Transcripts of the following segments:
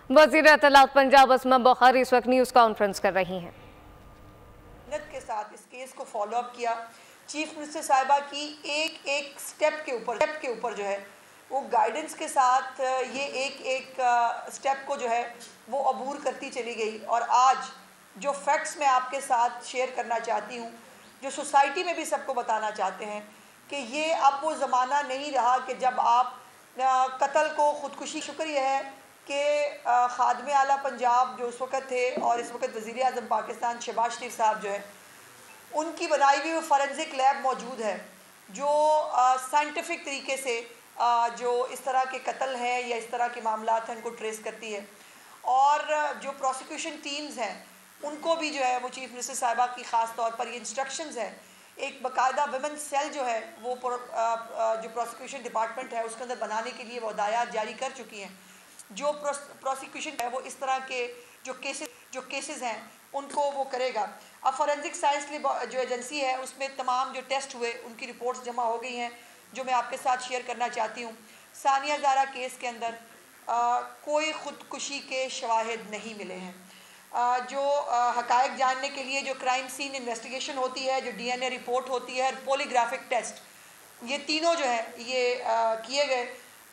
वज़ीर इत्तलात पंजाब अस्मा बुखारी इस वक्त न्यूज़ कॉन्फ्रेंस कर रही हैं। के साथ इस केस को फॉलो अप किया। चीफ मिनिस्टर साहिबा की एक स्टेप के ऊपर जो है वो गाइडेंस के साथ ये एक स्टेप को जो है वो अबूर करती चली गई। और आज जो फैक्ट्स मैं आपके साथ शेयर करना चाहती हूँ, जो सोसाइटी में भी सबको बताना चाहते हैं कि ये अब वो ज़माना नहीं रहा कि जब आप कत्ल को ख़ुदकुशी। शुक्रिया है कि खादमे आला पंजाब जो उस वक़्त थे और इस वक्त वज़ीर आज़म पाकिस्तान शहबाज शरीफ साहब जो है, उनकी बनाई हुई वो फॉरेंसिक लैब मौजूद है जो साइंटिफिक तरीके से जो इस तरह के कत्ल हैं या इस तरह के मामलात हैं उनको ट्रेस करती है। और जो प्रोसिक्यूशन टीम्स हैं उनको भी जो है वो चीफ मिनिस्टर साहिबा की ख़ास तौर पर ये इंस्ट्रक्शंस हैं, एक बाकायदा वुमेन सेल जो है वो जो प्रोसिक्यूशन डिपार्टमेंट है उसके अंदर बनाने के लिए वो हदायत जारी कर चुकी हैं। जो प्रोसिक्यूशन है वो इस तरह के जो केसेस हैं उनको वो करेगा। अब फॉरेंसिक साइंस जो एजेंसी है उसमें तमाम जो टेस्ट हुए उनकी रिपोर्ट्स जमा हो गई हैं जो मैं आपके साथ शेयर करना चाहती हूँ। सानिया ज़ारा केस के अंदर कोई ख़ुदकुशी के शवाहिद नहीं मिले हैं। जो हक़ाइक़ जानने के लिए जो क्राइम सीन इन्वेस्टिगेशन होती है, जो DNA रिपोर्ट होती है, पॉलीग्राफिक टेस्ट, ये तीनों जो है ये किए गए।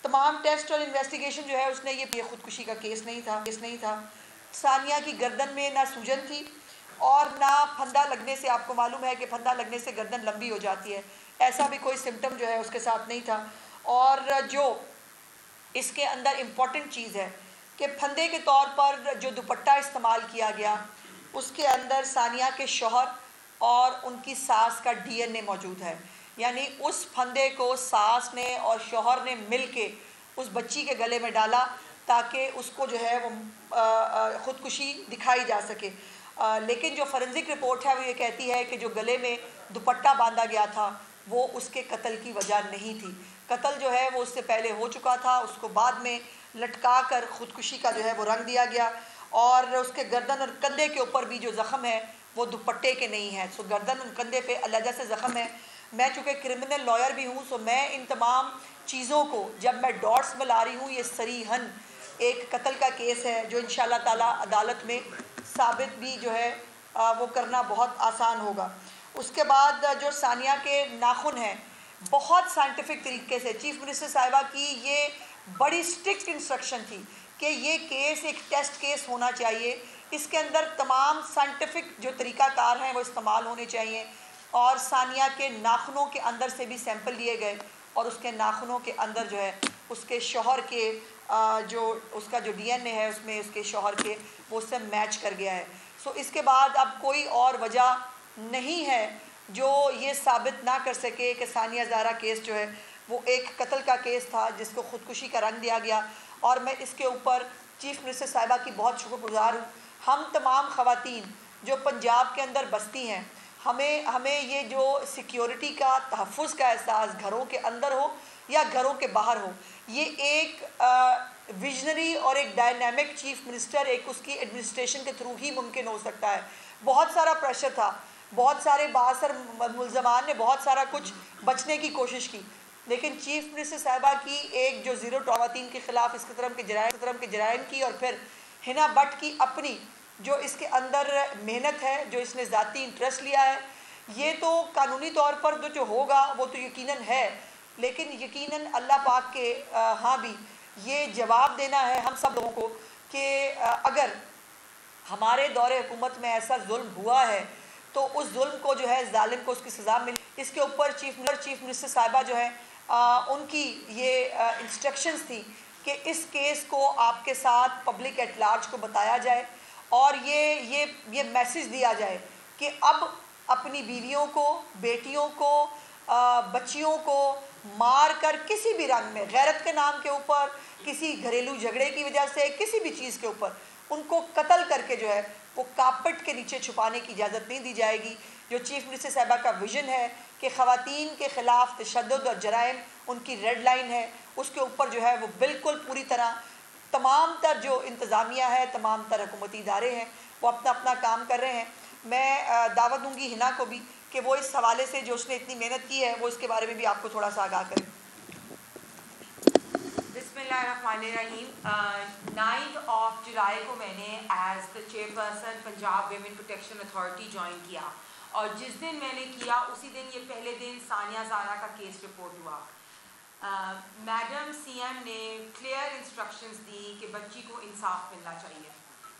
तमाम टेस्ट और इन्वेस्टिगेशन जो है उसने ये ख़ुदकुशी का केस नहीं था। सानिया की गर्दन में ना सूजन थी और ना फंदा लगने से, आपको मालूम है कि फंदा लगने से गर्दन लंबी हो जाती है, ऐसा भी कोई सिम्टम जो है उसके साथ नहीं था। और जो इसके अंदर इम्पॉर्टेंट चीज़ है कि फंदे के तौर पर जो दुपट्टा इस्तेमाल किया गया उसके अंदर सानिया के शौहर और उनकी सास का DNA मौजूद है। यानी उस फंदे को सास ने और शौहर ने मिल के उस बच्ची के गले में डाला ताकि उसको जो है वो ख़ुदकुशी दिखाई जा सके। लेकिन जो फॉरेंसिक रिपोर्ट है वो ये कहती है कि जो गले में दुपट्टा बांधा गया था वो उसके कत्ल की वजह नहीं थी। कत्ल जो है वो उससे पहले हो चुका था, उसको बाद में लटका कर ख़ुदकुशी का जो है वो रंग दिया गया। और उसके गर्दन और कंधे के ऊपर भी जो ज़ख़म है वो दुपट्टे के नहीं है। सो गर्दन और कंधे पे अलग से ज़ख़म है। मैं चूँकि क्रिमिनल लॉयर भी हूँ, सो मैं इन तमाम चीज़ों को जब मैं डॉट्स में ला रही हूँ, ये सरीहन एक कत्ल का केस है जो इंशाल्लाह ताला अदालत में साबित भी जो है वो करना बहुत आसान होगा। उसके बाद जो सानिया के नाखून हैं, बहुत साइंटिफिक तरीके से चीफ मिनिस्टर साहिबा की ये बड़ी स्ट्रिक्ट इंस्ट्रक्शन थी कि ये केस एक टेस्ट केस होना चाहिए, इसके अंदर तमाम साइंटिफिक जो तरीक़ाकार हैं वो इस्तेमाल होने चाहिए। और सानिया के नाखूनों के अंदर से भी सैंपल लिए गए और उसके नाखूनों के अंदर जो है उसके शौहर के जो उसका जो DNA है उसमें उसके शौहर के वो उससे मैच कर गया है। सो इसके बाद अब कोई और वजह नहीं है जो ये साबित ना कर सके कि सानिया ज़ारा केस जो है वो एक कत्ल का केस था जिसको ख़ुदकुशी का रंग दिया गया। और मैं इसके ऊपर चीफ मिनिस्टर साहिबा की बहुत शुक्रगुज़ार हूँ। हम तमाम ख़वातीन जो पंजाब के अंदर बसती हैं, हमें ये जो सिक्योरिटी का तहफ़्फ़ुज़ का एहसास घरों के अंदर हो या घरों के बाहर हो, ये एक विजनरी और एक डायनामिक चीफ मिनिस्टर, एक उसकी एडमिनिस्ट्रेशन के थ्रू ही मुमकिन हो सकता है। बहुत सारा प्रेशर था, बहुत सारे बासर मुल्ज़मान ने बहुत सारा कुछ बचने की कोशिश की, लेकिन चीफ मिनिस्टर साहिबा की एक जो ज़ीरो टॉवतीन के ख़िलाफ़ इस तरह के जराइम की और फिर हिना भट्ट की अपनी जो इसके अंदर मेहनत है, जो इसने ज़ाती इंटरेस्ट लिया है, ये तो कानूनी तौर पर जो होगा वो तो यकीनन है, लेकिन यकीनन अल्लाह पाक के हाँ भी ये जवाब देना है हम सब लोगों को कि अगर हमारे दौरे हुकूमत में ऐसा जुल्म हुआ है तो उस जुल्म को जो है जालिम को उसकी सज़ा मिली। इसके ऊपर चीफ मिनिस्टर साहिबा जो है उनकी ये इंस्ट्रक्शंस थी कि इस केस को आपके साथ पब्लिक एट लार्ज को बताया जाए और ये मैसेज दिया जाए कि अब अपनी बीवियों को, बेटियों को, बच्चियों को मार कर किसी भी रंग में, गैरत के नाम के ऊपर, किसी घरेलू झगड़े की वजह से, किसी भी चीज़ के ऊपर उनको कत्ल करके जो है वो कारपेट के नीचे छुपाने की इजाज़त नहीं दी जाएगी। जो चीफ मिनिस्टर साहिबा का विज़न है कि ख़वातीन के ख़िलाफ़ तशद्दुद और जराइम उनकी रेड लाइन है, उसके ऊपर जो है वो बिल्कुल पूरी तरह तमाम तर जो इंतज़ामिया है, तमाम तर हुकूमती इदारे हैं, वो अपना अपना काम कर रहे हैं। मैं दावत दूँगी हिना को भी कि वो इस हवाले से जो उसने इतनी मेहनत की है वो इसके बारे में भी आपको थोड़ा सा आगाह करें। बिस्मिल्लाहिर्रहमानिर्रहीम। 9th of जुलाई को मैंने as the chairperson Punjab women protection authority join किया, और जिस दिन मैंने किया उसी दिन ये पहले दिन सानिया ज़ारा का केस रिपोर्ट हुआ। मैडम सीएम ने क्लियर इंस्ट्रक्शंस दी कि बच्ची को इंसाफ मिलना चाहिए।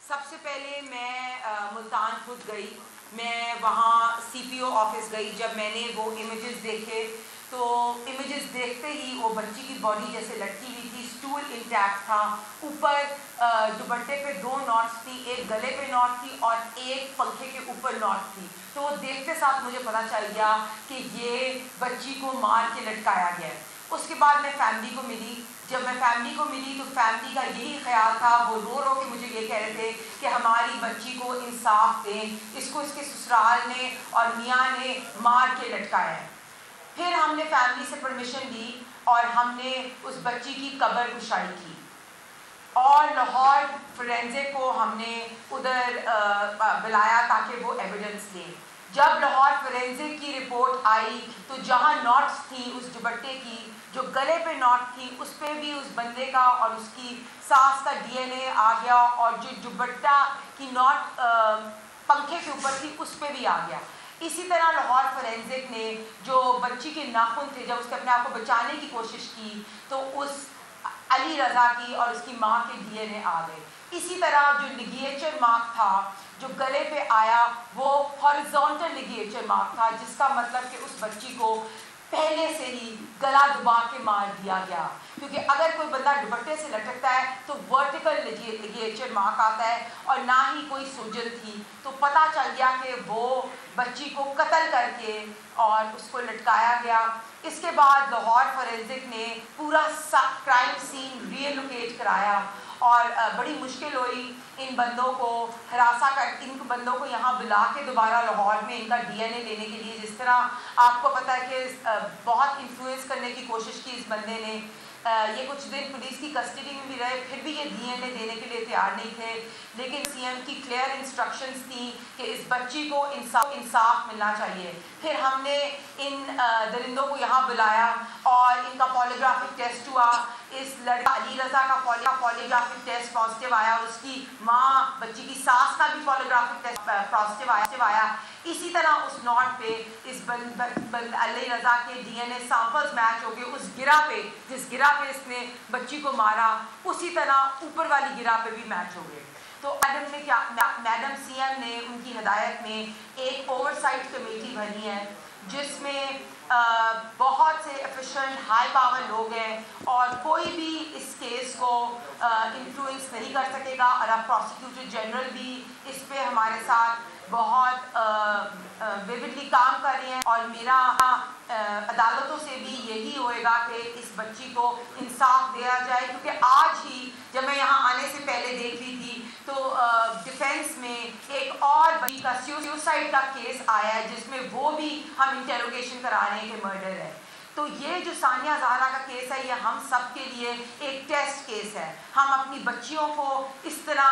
सबसे पहले मैं मुल्तान खुद गई, मैं वहाँ सीपीओ ऑफिस गई। जब मैंने वो इमेजेस देखे तो इमेजेस देखते ही वो बच्ची की बॉडी जैसे लटकी हुई थी, स्टूल इंटैक्ट था, ऊपर दुपट्टे पे 2 नॉट्स थी, एक गले पे नॉट थी और एक पंखे के ऊपर नॉट थी। तो वो देखते साथ मुझे पता चल गया कि ये बच्ची को मार के लटकाया गया है। उसके बाद मैं फैमिली को मिली। जब मैं फैमिली को मिली तो फैमिली का यही ख्याल था, वो रो रो के मुझे ये कह रहे थे कि हमारी बच्ची को इंसाफ दें, इसको इसके ससुराल ने और मियाँ ने मार के लटकाया है। फिर हमने फैमिली से परमिशन ली और हमने उस बच्ची की कब्र कुशाई की और लाहौर फोरेंसिक को हमने उधर बुलाया ताकि वो एविडेंस दें। जब लाहौर फोरेंसिक की रिपोर्ट आई तो जहाँ नॉट्स थी उस दुपट्टे की, जो गले पे नॉट थी उस पर भी उस बंदे का और उसकी सास का डीएनए आ गया, और जो दुपट्टा की नॉट पंखे के ऊपर थी उस पर भी आ गया। इसी तरह लाहौर फोरेंसिक ने जो बच्ची के नाखून थे, जब उसने अपने आप को बचाने की कोशिश की तो उस अली रज़ा की और उसकी माँ के डीएनए आ गए। इसी तरह जो लिगेचर मार्क था जो गले पे आया वो हॉरिजॉन्टल लिगेचर मार्क था, जिसका मतलब कि उस बच्ची को पहले से ही गला दबा के मार दिया गया, क्योंकि अगर कोई बंदा दुपट्टे से लटकता है तो वर्टिकल लिगेचर मार्क आता है और ना ही कोई सूजन थी। तो पता चल गया कि वो बच्ची को कत्ल करके और उसको लटकाया गया। इसके बाद लाहौर फोरेंसिक ने पूरा क्राइम सीन रीलोकेट कराया और बड़ी मुश्किल हुई इन बंदों को इन बंदों को यहाँ बुला के दोबारा लाहौर में इनका डीएनए लेने के लिए। जिस तरह आपको पता है कि बहुत इन्फ्लुएंस करने की कोशिश की इस बंदे ने, ये कुछ दिन पुलिस की कस्टडी में भी रहे, फिर भी ये डीएनए देने के लिए तैयार नहीं थे। लेकिन सीएम की क्लियर इंस्ट्रक्शंस थी कि इस बच्ची को इंसाफ मिलना चाहिए। फिर हमने इन दरिंदों को यहाँ बुलाया और इनका पॉलीग्राफिक टेस्ट हुआ। इस लड़का अली रज़ा का पॉलीग्राफिक टेस्ट पॉजिटिव आया और उसकी माँ बच्ची की सास का भी पॉलीग्राफिक टेस्ट पॉजिटिव आया। इसी तरह उस नॉट पे इस अली रज़ा के डीएनए सैंपल्स मैच हो गए उस गिरा पे, जिस गिरा पे इसने बच्ची को मारा उसी तरह ऊपर वाली गिरा पे भी मैच हो गए। तो मैडम सीएम ने उनकी हिदायत में एक ओवरसाइट कमेटी बनी है जिसमें बहुत से एफिशिएंट हाई पावर लोग हैं और कोई भी इस केस को इन्फ्लुएंस नहीं कर सकेगा। और अब प्रोसिक्यूटर जनरल भी इस पे हमारे साथ बहुत विविडली काम कर रहे हैं और मेरा अदालतों से भी यही होएगा कि इस बच्ची को इंसाफ दिया जाए, क्योंकि आज ही जब मैं यहाँ आने से पहले देख रही थी तो डिफेंस में एक और बच्ची का सुसाइड का केस आया है जिसमें वो भी हम इंटेरोगेशन करा रहे हैं कि मर्डर है। तो ये जो सानिया ज़ाहरा का केस है ये हम सब के लिए एक टेस्ट केस है। हम अपनी बच्चियों को इस तरह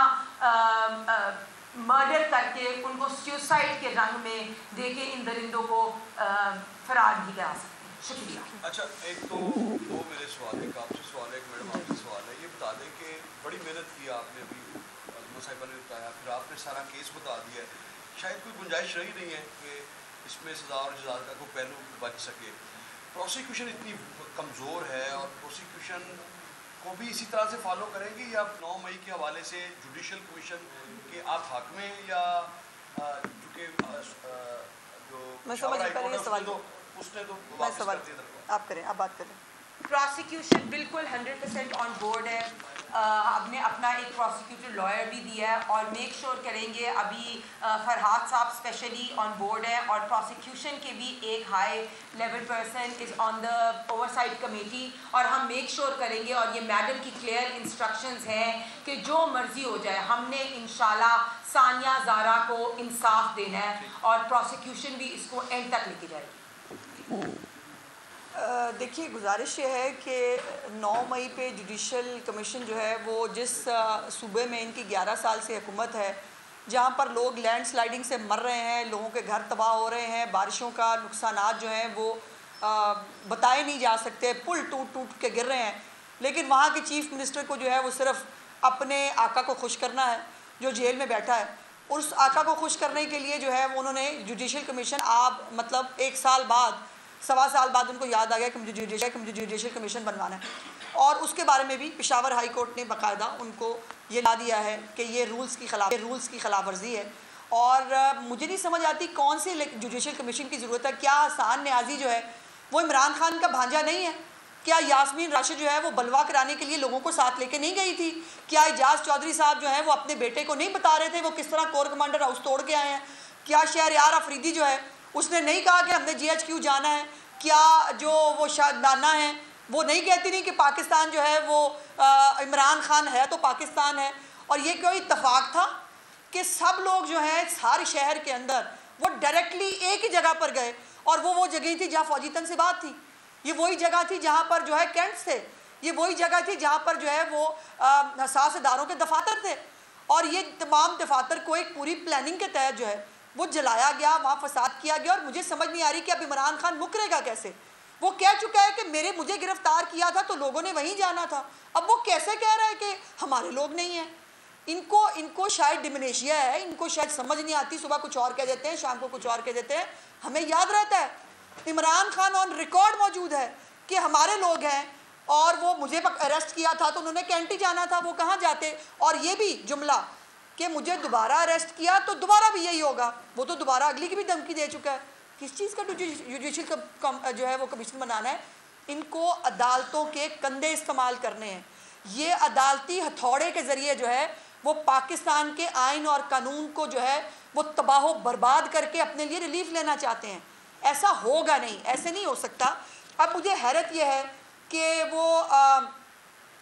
मर्डर करके उनको सुसाइड के रंग में देके इन दरिंदों को फरार नहीं करा सकते। शुक्रिया। अच्छा, एक तो वो मेरे सवाल है, आपसे सवाल है, एक मैडम आपसे सवाल है। ये बता दें कि बड़ी मेहनत की आपने, अभी साहिबा ने बताया, फिर आपने सारा केस बता दिया है, शायद कोई गुंजाइश रही नहीं है कि इसमें सज़ा और जज़ा का कोई पहलू बच सके। प्रोसिक्यूशन इतनी कमज़ोर है और प्रोसिक्यूशन को भी इसी तरह से फॉलो करेंगे या 9 मई के हवाले से जुडिशल कमीशन के आप हक में, या चूँकि जो उसने तो वापस कर दिया। आप करें, आप बात करें। प्रोसिक्यूशन बिल्कुल 100% ऑन बोर्ड है। हमने अपना एक प्रोसिक्यूटर लॉयर भी दिया है और मेक श्योर करेंगे। अभी फरहाद साहब स्पेशली ऑन बोर्ड है और प्रोसिक्यूशन के भी एक high level person is on the oversight committee और हम मेक श्योर करेंगे और ये मैडम की क्लियर इंस्ट्रक्शंस हैं कि जो मर्जी हो जाए हमने इंशाल्लाह सानिया ज़ारा को इंसाफ देना है और प्रोसिक्यूशन भी इसको एंड तक लेके जाएगी। देखिए, गुजारिश ये है कि 9 मई पे जुडिशल कमीशन जो है वो जिस सूबे में इनकी 11 साल से हुकूमत है, जहाँ पर लोग लैंड स्लाइडिंग से मर रहे हैं, लोगों के घर तबाह हो रहे हैं, बारिशों का नुकसानात जो हैं वो बताए नहीं जा सकते, पुल टूट टूट के गिर रहे हैं, लेकिन वहाँ के चीफ मिनिस्टर को जो है वो सिर्फ अपने आका को खुश करना है जो जेल में बैठा है। उस आका को खुश करने के लिए जो है वो उन्होंने जुडिशल कमीशन आप मतलब 1 साल बाद 1.25 साल बाद उनको याद आ गया कि मुझे जुडिशल कमीशन बनवाना है, और उसके बारे में भी पेशावर हाई कोर्ट ने बाकायदा उनको ये ला दिया है कि ये रूल्स की खिलाफ वर्जी है। और मुझे नहीं समझ आती कौन सी जुडिशल कमीशन की ज़रूरत है। क्या हसान न्याजी जो है वो इमरान खान का भांजा नहीं है? क्या यास्मीन राशिद जो है वो बलवा कराने के लिए लोगों को साथ लेके नहीं गई थी? क्या एजाज चौधरी साहब जो है वो अपने बेटे को नहीं बता रहे थे वो किस तरह कोर कमांडर हाउस तोड़ के आए हैं? क्या शहरयार अफरीदी जो है उसने नहीं कहा कि हमने GHQ जाना है? क्या जो वो शादाना है वो नहीं कहती नहीं कि पाकिस्तान जो है वो इमरान खान है तो पाकिस्तान है? और ये कोई इत्तफाक था कि सब लोग जो है हर शहर के अंदर वो डायरेक्टली एक ही जगह पर गए, और वो जगह थी जहाँ फौजी तनसीबात थी, ये वही जगह थी जहाँ पर जो है कैंट्स थे, ये वही जगह थी जहाँ पर जो है वो हसास इदारों के दफातर थे, और ये तमाम दफातर को एक पूरी प्लानिंग के तहत जो है वो जलाया गया, वहाँ फसाद किया गया। और मुझे समझ नहीं आ रही कि अब इमरान खान मुकरेगा कैसे। वो कह चुका है कि मुझे गिरफ्तार किया था तो लोगों ने वहीं जाना था, अब वो कैसे कह रहा है कि हमारे लोग नहीं हैं? इनको शायद डिमेनेशिया है, इनको शायद समझ नहीं आती, सुबह कुछ और कह देते हैं, शाम को कुछ और कह देते हैं। हमें याद रहता है इमरान खान ऑन रिकॉर्ड मौजूद है कि हमारे लोग हैं, और वो मुझे अरेस्ट किया था तो उन्होंने कैंटी जाना था, वो कहाँ जाते? और ये भी जुमला कि मुझे दोबारा अरेस्ट किया तो दोबारा भी यही होगा, वो तो दोबारा अगली की भी धमकी दे चुका है। किस चीज़ का जुडिशल जो है वो कमीशन बनाना है? इनको अदालतों के कंधे इस्तेमाल करने हैं। ये अदालती हथौड़े के ज़रिए जो है वो पाकिस्तान के आइन और कानून को जो है वो तबाह बर्बाद करके अपने लिए रिलीफ लेना चाहते हैं। ऐसा होगा नहीं, ऐसे नहीं हो सकता। अब मुझे हैरत यह है कि वो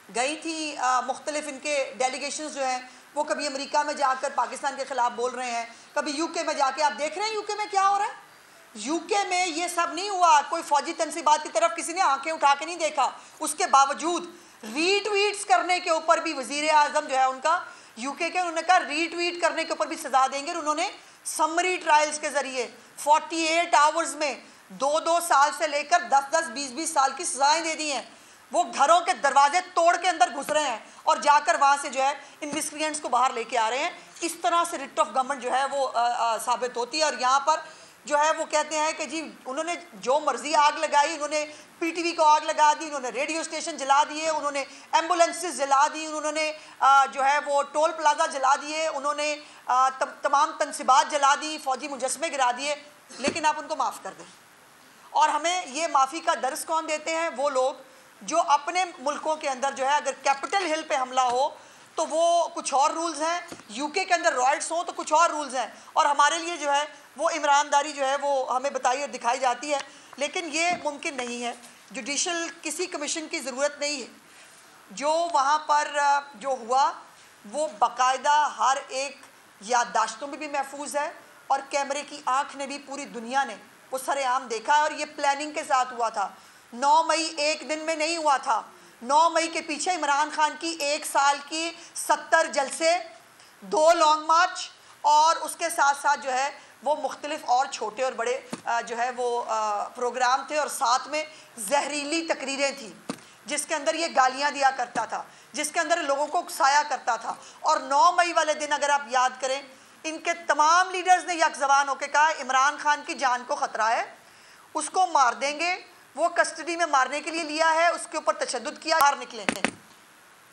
गई थी मुख्तलिफ इनके डेलीगेशंस जो हैं वो कभी अमेरिका में जाकर पाकिस्तान के ख़िलाफ़ बोल रहे हैं, कभी यूके में जाके, आप देख रहे हैं यूके में क्या हो रहा है। यूके में ये सब नहीं हुआ, कोई फ़ौजी तनसीबात की तरफ किसी ने आंखें उठा के नहीं देखा। उसके बावजूद रीट्वीट्स करने के ऊपर भी वज़ीर आज़म जो है उनका यूके के, उन्होंने कहा रीट्वीट करने के ऊपर भी सज़ा देंगे। उन्होंने समरी ट्रायल्स के ज़रिए 48 आवर्स में 2-2 साल से लेकर 10-10, 20-20 साल की सज़ाएँ दे दी हैं। वो घरों के दरवाजे तोड़ के अंदर घुस रहे हैं और जाकर वहाँ से जो है इन्वेस्टिगेंट्स को बाहर लेके आ रहे हैं। इस तरह से रिट ऑफ गवर्नमेंट जो है वो साबित होती है। और यहाँ पर जो है वो कहते हैं कि जी उन्होंने जो मर्जी आग लगाई, उन्होंने PTV को आग लगा दी, उन्होंने रेडियो स्टेशन जला दिए, उन्होंने एम्बुलेंसेस जला दी, उन्होंने जो है वो टोल प्लाजा जला दिए, उन्होंने तमाम तनसीबात जला दी, फ़ौजी मुजस्मे गिरा दिए, लेकिन आप उनको माफ़ कर दें। और हमें ये माफ़ी का दर्स कौन देते हैं? वो लोग जो अपने मुल्कों के अंदर जो है अगर कैपिटल हिल पे हमला हो तो वो कुछ और रूल्स हैं, यूके के अंदर रॉयट्स हों तो कुछ और रूल्स हैं, और हमारे लिए जो है वो ईमानदारी जो है वो हमें बताई और दिखाई जाती है। लेकिन ये मुमकिन नहीं है, जुडिशल किसी कमीशन की ज़रूरत नहीं है। जो वहाँ पर जो हुआ वो बाकायदा हर एक याददाश्तों में भी महफूज है, और कैमरे की आँख ने भी, पूरी दुनिया ने वो सरेआम देखा है। और ये प्लानिंग के साथ हुआ था। 9 मई एक दिन में नहीं हुआ था। 9 मई के पीछे इमरान खान की 1 साल की 70 जलसे, 2 लॉन्ग मार्च, और उसके साथ साथ जो है वो मुख्तलिफ और छोटे और बड़े जो है वो प्रोग्राम थे, और साथ में जहरीली तकरीरें थी जिसके अंदर ये गालियां दिया करता था, जिसके अंदर लोगों को उकसाया करता था। और 9 मई वाले दिन अगर आप याद करें, इनके तमाम लीडर्स ने यक ज़बान होकर कहा इमरान खान की जान को ख़तरा है, उसको मार देंगे। वो कस्टडी में मारने के लिए लिया है, उसके ऊपर तशद्दुद किया, बाहर निकलेंगे।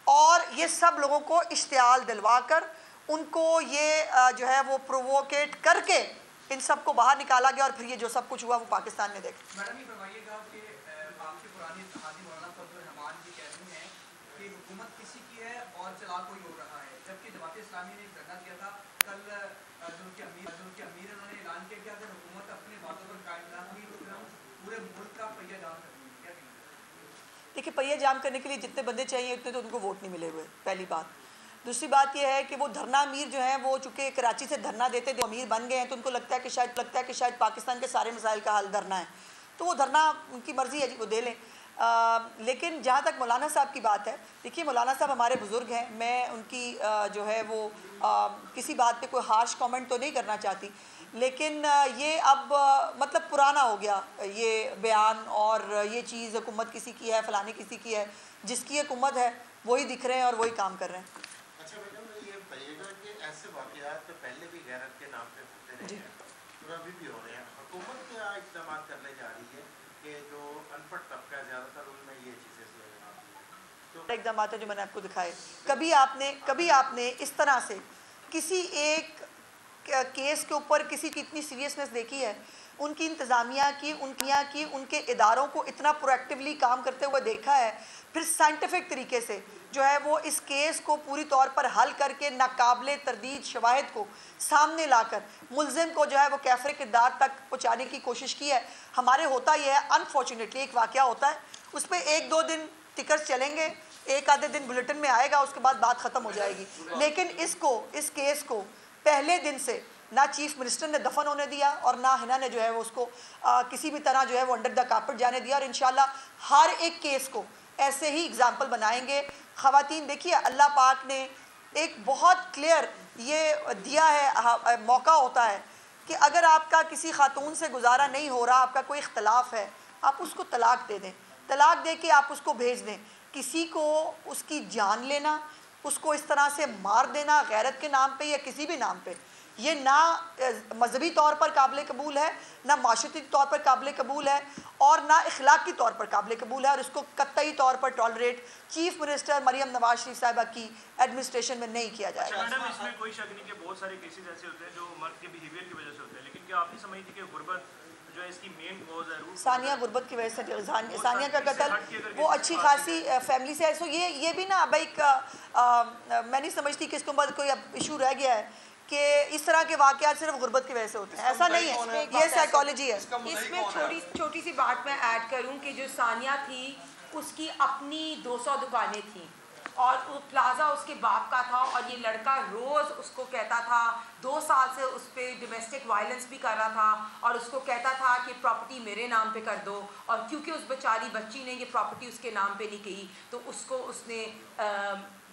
और ये सब लोगों को इश्तियाल दिलवा कर उनको ये जो है वो प्रोवोकेट करके इन सब को बाहर निकाला गया, और फिर ये जो सब कुछ हुआ वो पाकिस्तान ने देखा। मैडम ये बताइएगा कि आपके पुराने इत्तेहादी मौलाना फजल रहमान जी कहते हैं कि हुकूमत किसी की है और चला कोई हो रहा है, जबकि जमात इस्लामी ने एक धरना किया था कल, उनके अमीर उन्होंने ऐलान किया कि अगर हुकूमत अपनी बातों पर कायम ना हुई तो फिर हम पूरे मुल्क का पहिया जाम कर देंगे। क्या कहेंगे? देखिए, पहिया जाम करने के लिए जितने बंदे चाहिए उतने तो उनको वोट नहीं मिले हुए, पहली बात। दूसरी बात यह है कि वो धरना अमीर जो हैं वो चूँकि कराची से धरना देते थे, अमीर बन गए हैं, तो उनको लगता है कि शायद पाकिस्तान के सारे मसाइल का हल धरना है, तो वो धरना उनकी मर्ज़ी है जी, वो दे लें। लेकिन जहाँ तक मौलाना साहब की बात है, देखिए मौलाना साहब हमारे बुज़ुर्ग हैं, मैं उनकी जो है वो किसी बात पे कोई हार्श कमेंट तो नहीं करना चाहती, लेकिन ये अब मतलब पुराना हो गया ये बयान, और ये चीज़ हुकूमत किसी की है, फ़लानी किसी की है। जिसकी हुकूमत है वही दिख रहे हैं और वही काम कर रहे हैं। ऐसे वाक़यात तो पहले भी गैरत के नाम पे होते रहे हैं और अभी भी हो रहे हैं। हुकूमत क्या इक़दाम करने जा रही है कि जो अनपढ़ तबका है ज़्यादातर उनमें ये चीज़ें तो इक़दाम है जो मैंने आपको दिखाए। कभी आपने इस तरह से किसी एक केस के ऊपर किसी की इतनी सीरियसनेस देखी है, उनकी इंतज़ामिया की उनके इदारों को इतना प्रोएक्टिवली काम करते हुए देखा है, फिर साइंटिफिक तरीके से जो है वो इस केस को पूरी तौर पर हल करके नाकाबिले तरदीद शवाहिद को सामने लाकर मुल्ज़िम को जो है वो कैफ़रे किरदार तक पहुँचाने की कोशिश की है। हमारे होता यह है, अनफॉर्चुनेटली एक वाक़या होता है, उस पर 1-2 दिन टिकर्स चलेंगे, 1 आधे दिन बुलेटिन में आएगा, उसके बाद बात ख़त्म हो जाएगी। लेकिन इस केस को पहले दिन से ना चीफ मिनिस्टर ने दफन होने दिया और ना हिना ने जो है वो उसको किसी भी तरह जो है वो अंडर द कारपेट जाने दिया। और इंशाल्लाह हर एक केस को ऐसे ही एग्जाम्पल बनाएंगे। ख़वातीन देखिए, अल्लाह पाक ने एक बहुत क्लियर ये दिया है, मौका होता है कि अगर आपका किसी खातून से गुजारा नहीं हो रहा, आपका कोई इख्तलाफ है, आप उसको तलाक दे दें, तलाक दे के आप उसको भेज दें। किसी को उसकी जान लेना, उसको इस तरह से मार देना गैरत के नाम पे या किसी भी नाम पे, ये ना मजहबी तौर पर काबिल कबूल है, ना माशरती तौर पर काबिल कबूल है और ना इखलाकी तौर पर काबिल कबूल है। और इसको कतई तौर पर tolerate chief minister Maryam Nawaz Sharif साहिबा की एडमिनिस्ट्रेशन में नहीं किया जाएगा। मैडम, इसमें कोई शक नहीं कि बहुत सारे केसेस ऐसे होते हैं जो मर्द के बिहेवियर की वजह से होते हैं, लेकिन क्या आप नहीं समझती कि गुर्बत जो है इसकी मेन कॉज है? सानिया गुर्बत की वजह से सानिया का कत्ल वो अच्छी खासी फैमिली से है। सो ये भी ना भाई मैं नहीं समझती कि इसके बाद कोई इशू रह गया है कि इस तरह के वाक़यात सिर्फ गुर्बत की वजह से होते हैं, ऐसा नहीं है, ये साइकोलॉजी है। इसमें छोटी सी बात मैं ऐड करूं कि जो सानिया थी उसकी अपनी 200 दुकानें थी और वो प्लाजा उसके बाप का था और ये लड़का रोज़ उसको कहता था, 2 साल से उस पर डोमेस्टिक वायलेंस भी कर रहा था और उसको कहता था कि प्रॉपर्टी मेरे नाम पे कर दो। और क्योंकि उस बेचारी बच्ची ने ये प्रॉपर्टी उसके नाम पे नहीं की तो उसको उसने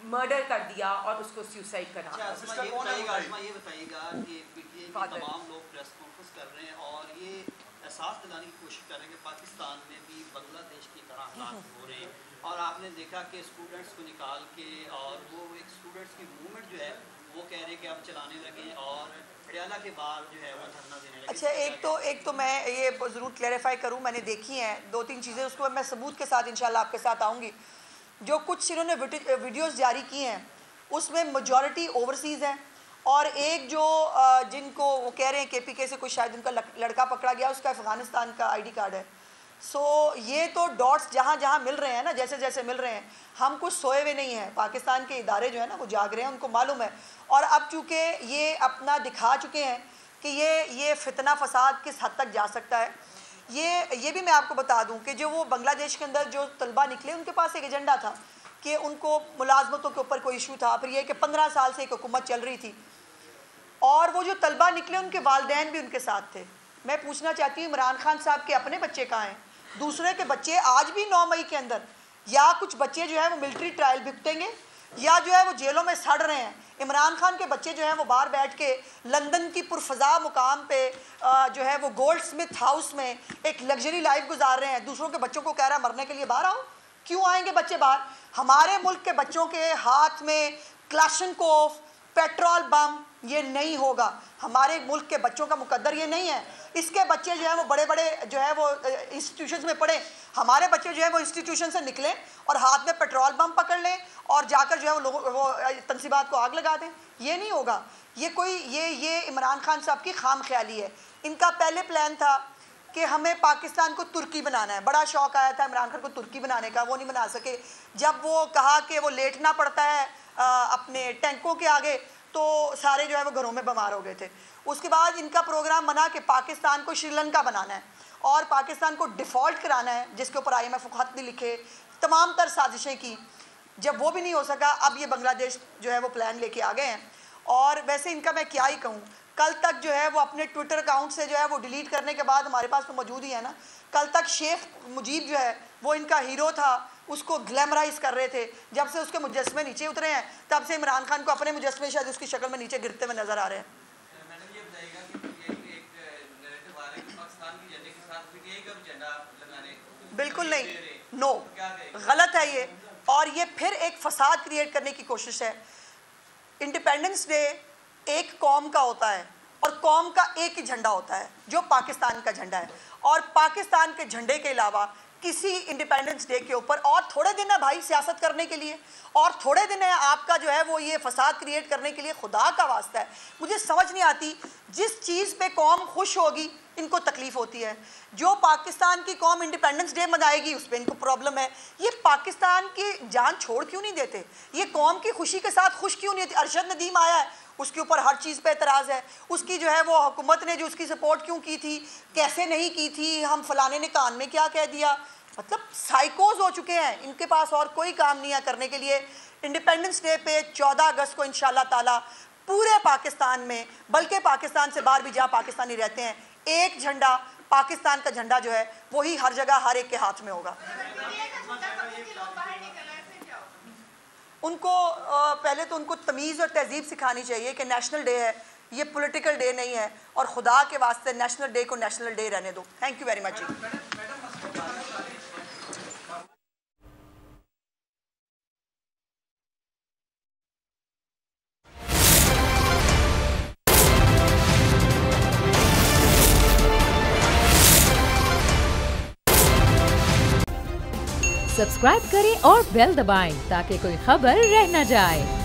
मर्डर कर दिया और उसको सुसाइड करा। ये बताइएगा कि पीटीआई के तमाम लोग प्रेस कॉन्फ्रेंस कर रहे हैं और ये एहसास दिलाने की कोशिश कर रहे हैं कि पाकिस्तान में भी बांग्लादेश की तरह हालात हो रहे हैं और आपने देखा कि स्टूडेंट्स को निकाल के और वो एक स्टूडेंट्स की मूवमेंट जो है वो कह रहे हैं कि अब चलाने लगे और पटियाला के बाहर जो है वो धरना देने लगे। अच्छा, एक तो मैं ये ज़रूर क्लैरिफाई करूँ, मैंने देखी हैं 2-3 चीज़ें, उसको मैं सबूत के साथ इंशाल्लाह आपके साथ आऊँगी। जो कुछ इन्होंने वीडियोस जारी की हैं उसमें मेजॉरिटी ओवरसीज़ हैं और एक जो जिनको वो कह रहे हैं KPK से कोई शायद उनका लड़का पकड़ा गया, उसका अफ़गानिस्तान का ID कार्ड है। सो ये तो डॉट्स जहाँ जहाँ मिल रहे हैं ना, जैसे जैसे मिल रहे हैं, हम कुछ सोए हुए नहीं हैं। पाकिस्तान के इदारे जो है ना वो जाग रहे हैं, उनको मालूम है। और अब चूँकि ये अपना दिखा चुके हैं कि ये फितना फसाद किस हद तक जा सकता है। ये भी मैं आपको बता दूं कि जो वो बांग्लादेश के अंदर जो तलबा निकले, उनके पास एक एजेंडा था कि उनको मुलाजमतों के ऊपर कोई इशू था। फिर ये कि 15 साल से एक हुकूमत चल रही थी और वो जो तलबा निकले उनके वालिदैन भी उनके साथ थे। मैं पूछना चाहती हूँ, इमरान खान साहब के अपने बच्चे कहाँ हैं? दूसरे के बच्चे आज भी 9 मई के अंदर, या कुछ बच्चे जो है वो मिलिट्री ट्रायल भुगतेंगे या जो है वो जेलों में सड़ रहे हैं। इमरान खान के बच्चे जो हैं वो बाहर बैठ के लंदन की पुरफजा मुकाम पे जो है वो गोल्ड स्मिथ हाउस में एक लग्जरी लाइफ गुजार रहे हैं। दूसरों के बच्चों को कह रहा है मरने के लिए बाहर आओ। क्यों आएंगे बच्चे बाहर? हमारे मुल्क के बच्चों के हाथ में क्लाशनकोफ, पेट्रोल बम ये नहीं होगा। हमारे मुल्क के बच्चों का मुकद्दर ये नहीं है। इसके बच्चे जो है वो बड़े बड़े जो है वो इंस्टीट्यूशंस में पढ़े, हमारे बच्चे जो है वो इंस्टीट्यूशन से निकलें और हाथ में पेट्रोल बम पकड़ लें और जाकर जो है वो लोगों वो तंसीबात को आग लगा दें। ये नहीं होगा। ये इमरान खान साहब की खाम ख्याली है। इनका पहले प्लान था कि हमें पाकिस्तान को तुर्की बनाना है। बड़ा शौक आया था इमरान खान को तुर्की बनाने का, वो नहीं बना सके। जब वो कहा कि वो लेटना पड़ता है अपने टैंकों के आगे, तो सारे जो है वो घरों में बीमार हो गए थे। उसके बाद इनका प्रोग्राम बना कि पाकिस्तान को श्रीलंका बनाना है और पाकिस्तान को डिफ़ॉल्ट कराना है, जिसके ऊपर IMF को खत भी लिखे, तमाम तर साजिशें की। जब वो भी नहीं हो सका, अब ये बांग्लादेश जो है वो प्लान लेके आ गए हैं। और वैसे इनका मैं क्या ही कहूँ, कल तक जो है वो अपने ट्विटर अकाउंट से जो है वो डिलीट करने के बाद, हमारे पास तो मौजूद ही है ना, कल तक शेख मुजीब जो है वो इनका हीरो था, उसको ग्लैमराइज कर रहे थे। जब से उसके मुजस्मे नीचे उतरे हैं तब से इमरान खान को अपने मुजस्मे शायद उसकी शक्ल में नीचे गिरते हुए नजर आ रहे हैं। मैडम ये बताइएगा कि एक नैरेटिव आ रहा है कि पाकिस्तान की झंडे के साथ पीटीआई का झंडा लगाने, बिल्कुल नहीं, नो, गलत है ये। और ये फिर एक फसाद क्रिएट करने की कोशिश है। इंडिपेंडेंस डे एक कौम का होता है और कौम का एक ही झंडा होता है जो पाकिस्तान का झंडा है, और पाकिस्तान के झंडे के अलावा किसी इंडिपेंडेंस डे के ऊपर और थोड़े दिन है भाई सियासत करने के लिए, और थोड़े दिन है आपका जो है वो ये फसाद क्रिएट करने के लिए। खुदा का वास्ता है, मुझे समझ नहीं आती, जिस चीज़ पे कौम खुश होगी इनको तकलीफ होती है। जो पाकिस्तान की कौम इंडिपेंडेंस डे मनाएगी उस पर इनको प्रॉब्लम है। ये पाकिस्तान की जान छोड़ क्यों नहीं देते, ये कौम की खुशी के साथ खुश क्यों नहीं होती। अरशद नदीम आया है, उसके ऊपर हर चीज़ पे एतराज़ है, उसकी जो है वो हुकूमत ने जो उसकी सपोर्ट क्यों की थी, कैसे नहीं की थी, हम फलाने ने कान में क्या कह दिया। मतलब साइकोज हो चुके हैं, इनके पास और कोई काम नहीं है करने के लिए। इंडिपेंडेंस डे पे 14 अगस्त को इंशाल्लाह ताला पूरे पाकिस्तान में, बल्कि पाकिस्तान से बाहर भी जहाँ पाकिस्तानी रहते हैं, एक झंडा, पाकिस्तान का झंडा जो है वही हर जगह हर एक के हाथ में होगा। उनको पहले तो उनको तमीज़ और तहजीब सिखानी चाहिए कि नेशनल डे है, ये पॉलिटिकल डे नहीं है, और खुदा के वास्ते नेशनल डे को नेशनल डे रहने दो। थैंक यू वेरी मच जी। सब्सक्राइब करें और बेल दबाएं ताकि कोई खबर रह न जाए।